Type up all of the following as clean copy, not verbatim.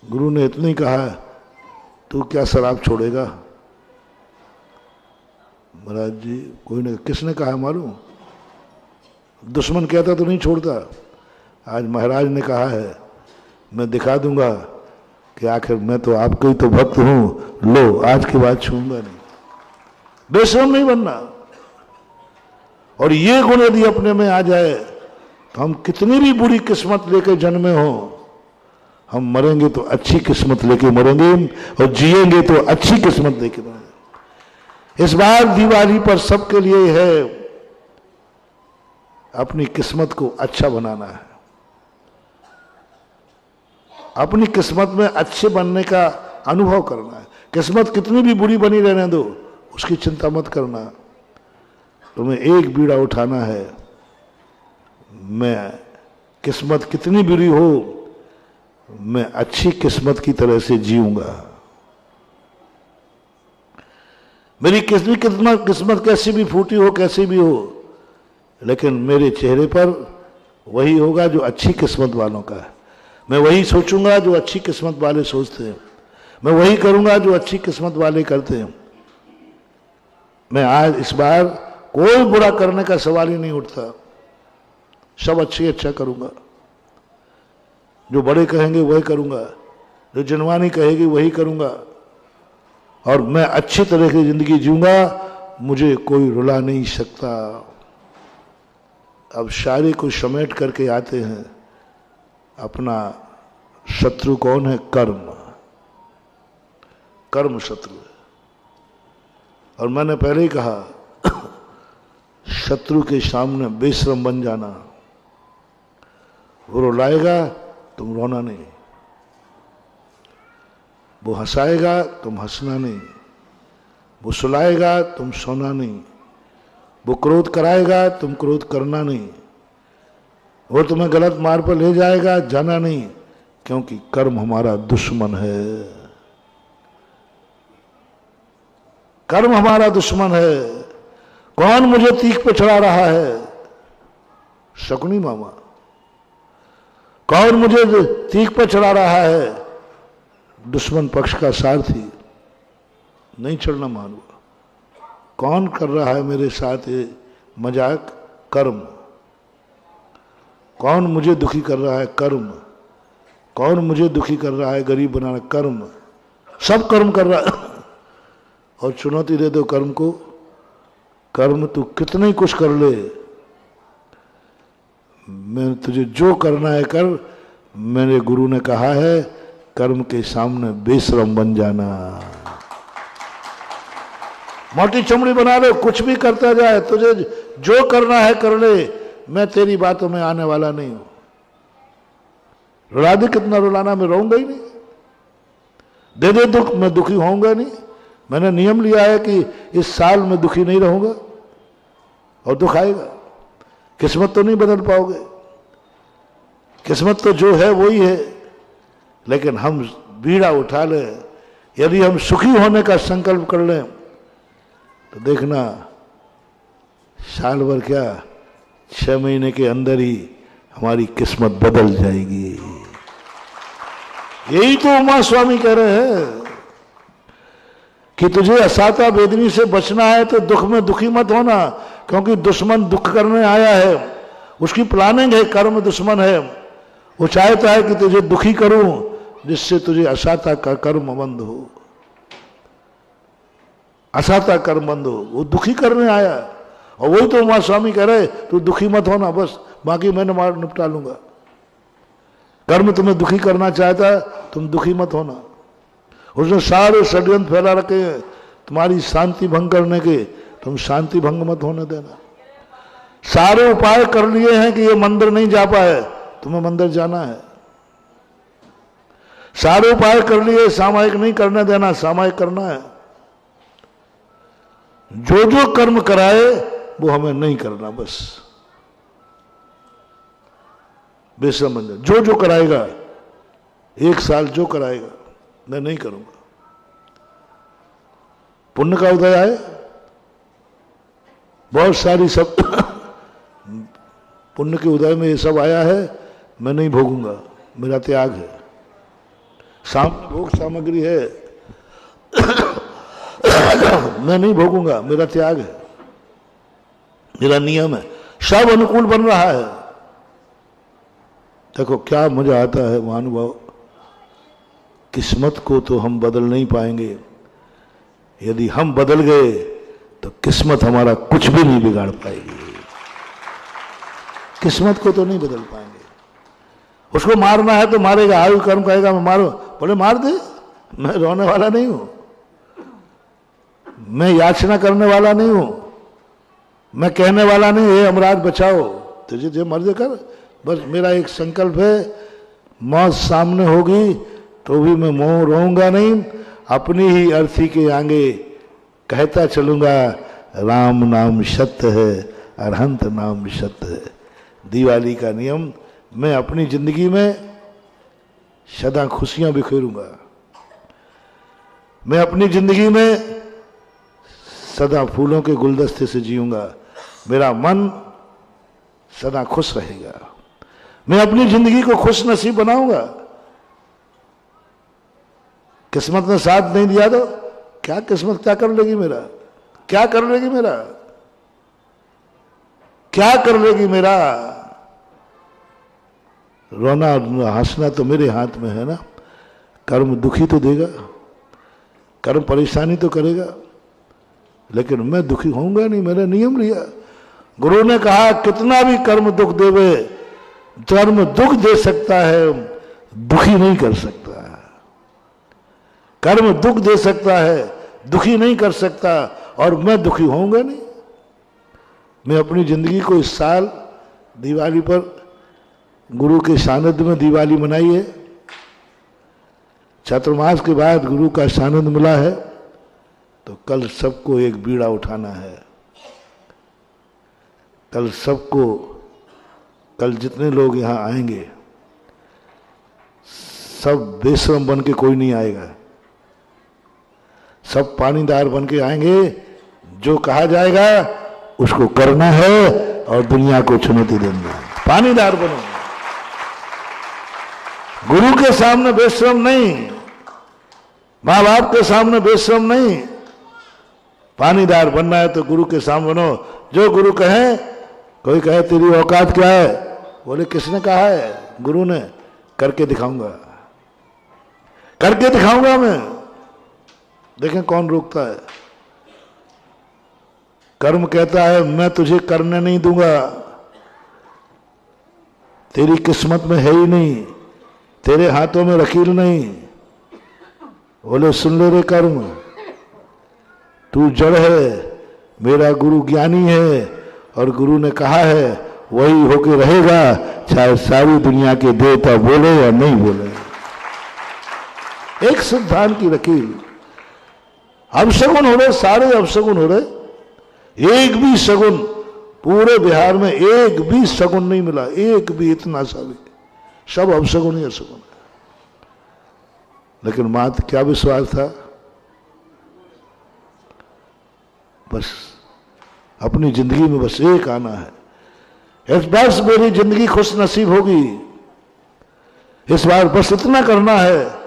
गुरु ने इतना ही कहा, तू क्या शराब छोड़ेगा? महाराज जी कोई ने, किसने कहा मालूम? दुश्मन कहता तो नहीं छोड़ता। आज महाराज ने कहा है, मैं दिखा दूंगा कि आखिर मैं तो आपके ही तो भक्त हूं, लो आज के बाद छूंगा नहीं। बेशरम नहीं बनना। और ये गुण यदि अपने में आ जाए तो हम कितनी भी बुरी किस्मत लेकर जन्मे हो, हम मरेंगे तो अच्छी किस्मत लेके मरेंगे और जिएंगे तो अच्छी किस्मत लेके मरेंगे। इस बार दिवाली पर सबके लिए है अपनी किस्मत को अच्छा बनाना है। अपनी किस्मत में अच्छे बनने का अनुभव करना है। किस्मत कितनी भी बुरी बनी रहने दो, उसकी चिंता मत करना। तुम्हें एक बीड़ा उठाना है, मैं किस्मत कितनी बुरी हो, मैं अच्छी किस्मत की तरह से जीऊंगा। मेरी किस्मत कैसी भी फूटी हो, कैसी भी हो, लेकिन मेरे चेहरे पर वही होगा जो अच्छी किस्मत वालों का है। मैं वही सोचूंगा जो अच्छी किस्मत वाले सोचते हैं। मैं वही करूंगा जो अच्छी किस्मत वाले करते हैं। मैं आज इस बार कोई बुरा करने का सवाल ही नहीं उठता। सब अच्छा करूंगा। जो बड़े कहेंगे वही करूंगा, जो जनवानी कहेगी वही करूंगा, और मैं अच्छी तरह की जिंदगी जीऊंगा। मुझे कोई रुला नहीं सकता। अब शायरी को समेट करके आते हैं। अपना शत्रु कौन है? कर्म। कर्म शत्रु है। और मैंने पहले ही कहा, शत्रु के सामने बेशरम बन जाना। वो रुलाएगा, तुम रोना नहीं। वो हंसाएगा, तुम हंसना नहीं। वो सुलाएगा, तुम सोना नहीं। वो क्रोध कराएगा, तुम क्रोध करना नहीं। वो तुम्हें गलत मार्ग पर ले जाएगा, जाना नहीं, क्योंकि कर्म हमारा दुश्मन है। कर्म हमारा दुश्मन है। कौन मुझे तीख पे चढ़ा रहा है? शकुनी मामा। कौन मुझे तीख पे चढ़ा रहा है? दुश्मन पक्ष का सारथी। नहीं चढ़ना मानूंगा। कौन कर रहा है मेरे साथ ये मजाक? कर्म। कौन मुझे दुखी कर रहा है? कर्म। कौन मुझे दुखी कर रहा है, गरीब बनाना? कर्म। सब कर्म कर रहा है। और चुनौती दे दो कर्म को, कर्म तू कितना ही कुछ कर ले, मैं तुझे जो करना है कर। मेरे गुरु ने कहा है, कर्म के सामने बेशरम बन जाना। मोटी चमड़ी बना लो, कुछ भी करता जाए, तुझे जो करना है कर ले, मैं तेरी बातों में आने वाला नहीं हूं। रुला दे कितना रुलाना, मैं रहूंगा ही नहीं। दे दे दुख, मैं दुखी होऊंगा नहीं। मैंने नियम लिया है कि इस साल में दुखी नहीं रहूंगा, और दुख आएगा। किस्मत तो नहीं बदल पाओगे। किस्मत तो जो है वही है। लेकिन हम बीड़ा उठा लें, यदि हम सुखी होने का संकल्प कर लें, तो देखना साल भर क्या, 6 महीने के अंदर ही हमारी किस्मत बदल जाएगी। यही तो उमा स्वामी कह रहे हैं कि तुझे असाता वेदनी से बचना है तो दुख में दुखी मत होना, क्योंकि दुश्मन दुख करने आया है। उसकी प्लानिंग है, कर्म दुश्मन है। वो चाहता है कि तुझे दुखी करूं, जिससे तुझे असाता का कर्म बंद हो। असाता कर्म बंद हो। वो दुखी करने आया, और वही तो उमा स्वामी कह रहे, तू दुखी मत होना, बस बाकी मैंने मार निपटा लूंगा। कर्म तुम्हें दुखी करना चाहता है, तुम दुखी मत होना। उसने सारे षड्यंत्र फैला रखे हैं तुम्हारी शांति भंग करने के, तुम शांति भंग मत होने देना। सारे उपाय कर लिए हैं कि ये मंदिर नहीं जा पाए, तुम्हें मंदिर जाना है। सारे उपाय कर लिए, सामायिक नहीं करने देना, सामायिक करना है। जो जो कर्म कराए वो हमें नहीं करना, बस बेशरम बन जाए। जो जो कराएगा, 1 साल जो कराएगा, मैं नहीं करूंगा। पुण्य का उदय आए, बहुत सारी सब पुण्य के उदय में ये सब आया है, मैं नहीं भोगूंगा, मेरा त्याग है। सामने भोग सामग्री है, मैं नहीं भोगूंगा, मेरा त्याग है, मेरा नियम है, सब अनुकूल बन रहा है। देखो क्या मजा आता है महानुभाव। किस्मत को तो हम बदल नहीं पाएंगे, यदि हम बदल गए तो किस्मत हमारा कुछ भी नहीं बिगाड़ पाएगी। किस्मत को तो नहीं बदल पाएंगे। उसको मारना है तो मारेगा, आयु कर्म कहेगा मैं मारो, बोले मार दे, मैं रोने वाला नहीं हूं, मैं याचना करने वाला नहीं हूं, मैं कहने वाला नहीं हे अमराज बचाओ, तुझे जो मर्जी कर। बस मेरा एक संकल्प है, मौत सामने होगी तो भी मैं मोह रहूंगा नहीं, अपनी ही अर्थी के आगे कहता चलूंगा राम नाम सत्य है, अरहंत नाम सत्य है। दिवाली का नियम, मैं अपनी जिंदगी में सदा खुशियां बिखेरूंगा, मैं अपनी जिंदगी में सदा फूलों के गुलदस्ते से जीऊंगा, मेरा मन सदा खुश रहेगा, मैं अपनी जिंदगी को खुश नसीब बनाऊंगा। किस्मत ने साथ नहीं दिया तो क्या किस्मत क्या कर लेगी मेरा, क्या कर लेगी मेरा, क्या कर लेगी मेरा। रोना हंसना तो मेरे हाथ में है ना। कर्म दुखी तो देगा, कर्म परेशानी तो करेगा, लेकिन मैं दुखी होऊंगा नहीं, मैंने नियम लिया। गुरु ने कहा कितना भी कर्म दुख देवे, कर्म दुख दे सकता है, दुखी नहीं कर सकता। कर्म दुख दे सकता है, दुखी नहीं कर सकता, और मैं दुखी होऊंगा नहीं। मैं अपनी जिंदगी को इस साल दिवाली पर गुरु के सानिध्य में दिवाली मनाई है। चातुर्मास के बाद गुरु का सानिध्य मिला है, तो कल सबको एक बीड़ा उठाना है। कल सबको, कल जितने लोग यहां आएंगे सब बेशरम बन के कोई नहीं आएगा, सब पानीदार बन के आएंगे। जो कहा जाएगा उसको करना है और दुनिया को चुनौती देना है। पानीदार बनो, गुरु के सामने बेशरम नहीं, माँ बाप के सामने बेशरम नहीं। पानीदार बनना है तो गुरु के सामने बनो। जो गुरु कहे, कोई कहे तेरी औकात क्या है, बोले किसने कहा है, गुरु ने, करके दिखाऊंगा, करके दिखाऊंगा मैं। देखें कौन रोकता है। कर्म कहता है मैं तुझे करने नहीं दूंगा, तेरी किस्मत में है ही नहीं, तेरे हाथों में लकीर नहीं। बोले सुन ले रे कर्म, तू जड़ है, मेरा गुरु ज्ञानी है, और गुरु ने कहा है वही होके रहेगा, चाहे सारी दुनिया के देवता बोले या नहीं बोले। एक सिद्धांत की लकीर। अपशगुन हो रहे, सारे अपशगुन हो रहे, एक भी शगुन पूरे बिहार में एक भी शगुन नहीं मिला, एक भी, इतना सा भी, सब अपशगुन ही अपशगुन है। लेकिन मात्र क्या विश्वास था, बस अपनी जिंदगी में बस एक आना है। इस बार मेरी जिंदगी खुश नसीब होगी, इस बार बस इतना करना है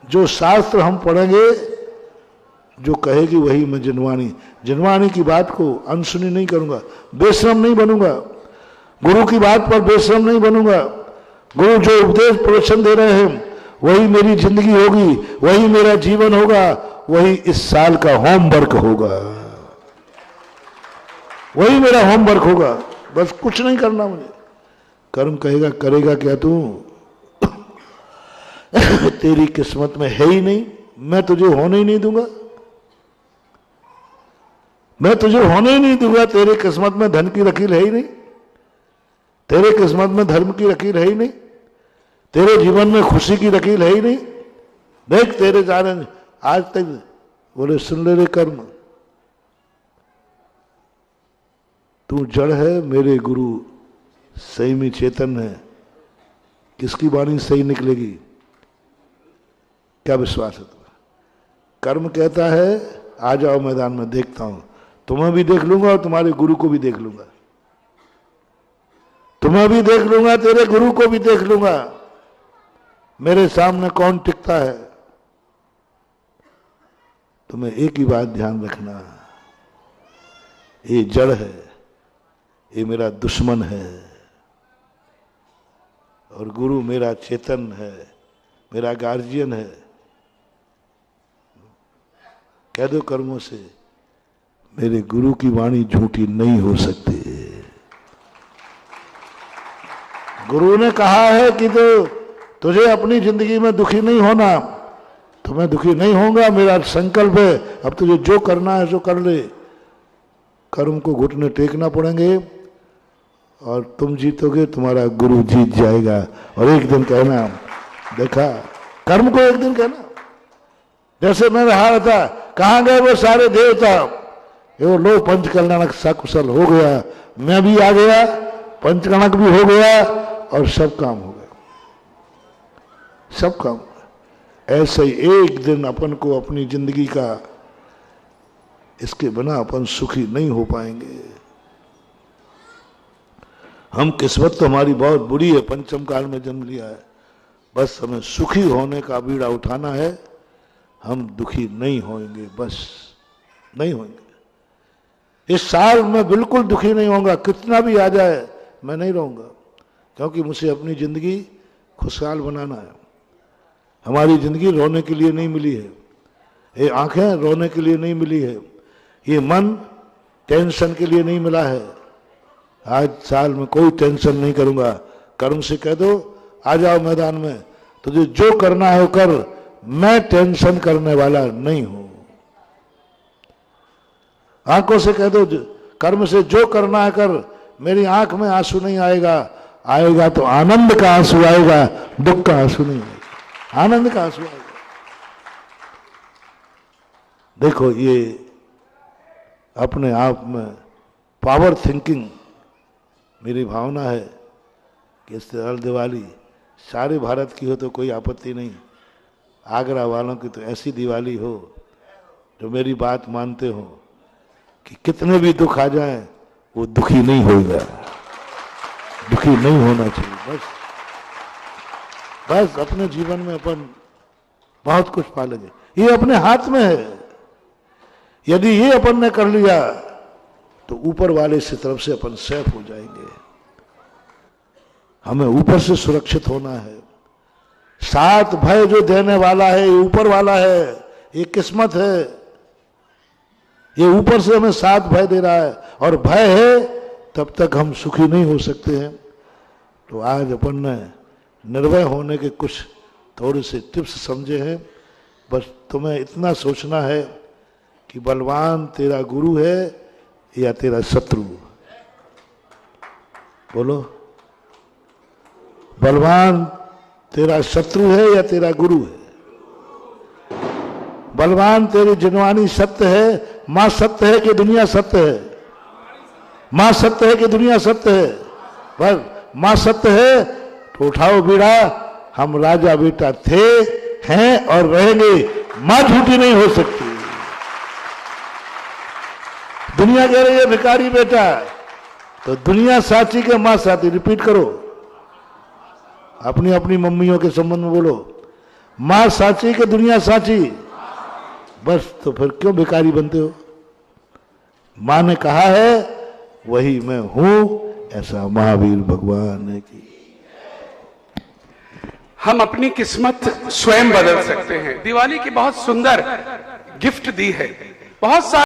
जो शास्त्र हम पढ़ेंगे, जो कहेगी वही मैं जिनवाणी, जिनवाणी की बात को अनसुनी नहीं करूंगा, बेशरम नहीं बनूंगा, गुरु की बात पर बेशरम नहीं बनूंगा। गुरु जो उपदेश प्रवचन दे रहे हैं वही मेरी जिंदगी होगी, वही मेरा जीवन होगा, वही इस साल का होमवर्क होगा, वही मेरा होमवर्क होगा। बस कुछ नहीं करना मुझे। कर्म कहेगा करेगा क्या तू, तेरी किस्मत में है ही नहीं, मैं तुझे होने ही नहीं दूंगा, मैं तुझे होने ही नहीं दूंगा। तेरे किस्मत में धन की लकीर है ही नहीं, तेरे किस्मत में धर्म की लकीर है ही नहीं, तेरे जीवन में खुशी की लकीर है ही नहीं। देख तेरे जाने आज तक, बोले सुन ले रे कर्म, तू जड़ है, मेरे गुरु सही में चेतन है। किसकी वाणी सही निकलेगी, क्या विश्वास है तुम्हें? कर्म कहता है आ जाओ मैदान में, देखता हूं, तुम्हें भी देख लूंगा और तुम्हारे गुरु को भी देख लूंगा, तुम्हें भी देख लूंगा, तेरे गुरु को भी देख लूंगा। मेरे सामने कौन टिकता है? तुम्हें एक ही बात ध्यान रखना, ये जड़ है, ये मेरा दुश्मन है, और गुरु मेरा चेतन है, मेरा गार्जियन है। कह दो कर्मों से, मेरे गुरु की वाणी झूठी नहीं हो सकती। गुरु ने कहा है कि तो तुझे अपनी जिंदगी में दुखी नहीं होना, तो मैं दुखी नहीं होऊंगा, मेरा संकल्प है। अब तुझे जो करना है सो कर ले, कर्म को घुटने टेकना पड़ेंगे और तुम जीतोगे, तुम्हारा गुरु जीत जाएगा। और एक दिन कहना, देखा, कर्म को एक दिन कहना। जैसे मैं रहा था, कहाँ गए वो सारे देवता, वो लो पंचकल्याणक सकुशल हो गया, मैं भी आ गया, पंचकणक भी हो गया और सब काम हो गया, सब काम। ऐसे ही एक दिन अपन को अपनी जिंदगी का, इसके बिना अपन सुखी नहीं हो पाएंगे। हम किस्मत तो हमारी बहुत बुरी है, पंचम काल में जन्म लिया है, बस हमें सुखी होने का बीड़ा उठाना है। हम दुखी नहीं होंगे, बस नहीं होंगे। इस साल मैं बिल्कुल दुखी नहीं होऊंगा, कितना भी आ जाए मैं नहीं रहूंगा, क्योंकि मुझे अपनी जिंदगी खुशहाल बनाना है। हमारी जिंदगी रोने के लिए नहीं मिली है, ये आंखें रोने के लिए नहीं मिली है, ये मन टेंशन के लिए नहीं मिला है। आज साल में कोई टेंशन नहीं करूंगा। कर्म से कह दो, आ जाओ मैदान में, तुझे जो करना है वो कर, मैं टेंशन करने वाला नहीं हूं। आंखों से कह दो, कर्म से जो करना है कर, मेरी आंख में आंसू नहीं आएगा, आएगा तो आनंद का आंसू आएगा, दुख का आंसू नहीं आएगा, आनंद का आंसू आएगा। देखो, ये अपने आप में पावर थिंकिंग, मेरी भावना है कि इस साल दिवाली सारे भारत की हो तो कोई आपत्ति नहीं, आगरा वालों की तो ऐसी दिवाली हो जो मेरी बात मानते हो कि कितने भी दुख आ जाएं वो दुखी नहीं होगा, दुखी नहीं होना चाहिए। बस बस अपने जीवन में अपन बहुत कुछ पालेंगे, ये अपने हाथ में है। यदि ये अपन ने कर लिया तो ऊपर वाले से तरफ से अपन सेफ हो जाएंगे। हमें ऊपर से सुरक्षित होना है। सात भय जो देने वाला है ये ऊपर वाला है, ये किस्मत है, ये ऊपर से हमें सात भय दे रहा है। और भय है तब तक हम सुखी नहीं हो सकते हैं। तो आज अपन ने निर्भय होने के कुछ थोड़े से टिप्स समझे हैं। बस तुम्हें इतना सोचना है कि बलवान तेरा गुरु है या तेरा शत्रु। बोलो, बलवान तेरा शत्रु है या तेरा गुरु है? बलवान तेरी जिनवानी सत्य है, मां सत्य है कि दुनिया सत्य है? मां सत्य है कि दुनिया सत्य है? पर मां सत्य है तो उठाओ बीड़ा, हम राजा बेटा थे, हैं और रहेंगे। मां झूठी नहीं हो सकती। दुनिया कह रही है भिखारी बेटा, तो दुनिया साची के मां साथी। रिपीट करो, अपनी अपनी मम्मियों के संबंध में बोलो, मां साची के दुनिया साची। बस तो फिर क्यों भिखारी बनते हो? मां ने कहा है वही मैं हूं, ऐसा महावीर भगवान ने की। हम अपनी किस्मत स्वयं बदल सकते हैं। दिवाली की बहुत सुंदर गिफ्ट दी है, बहुत सारे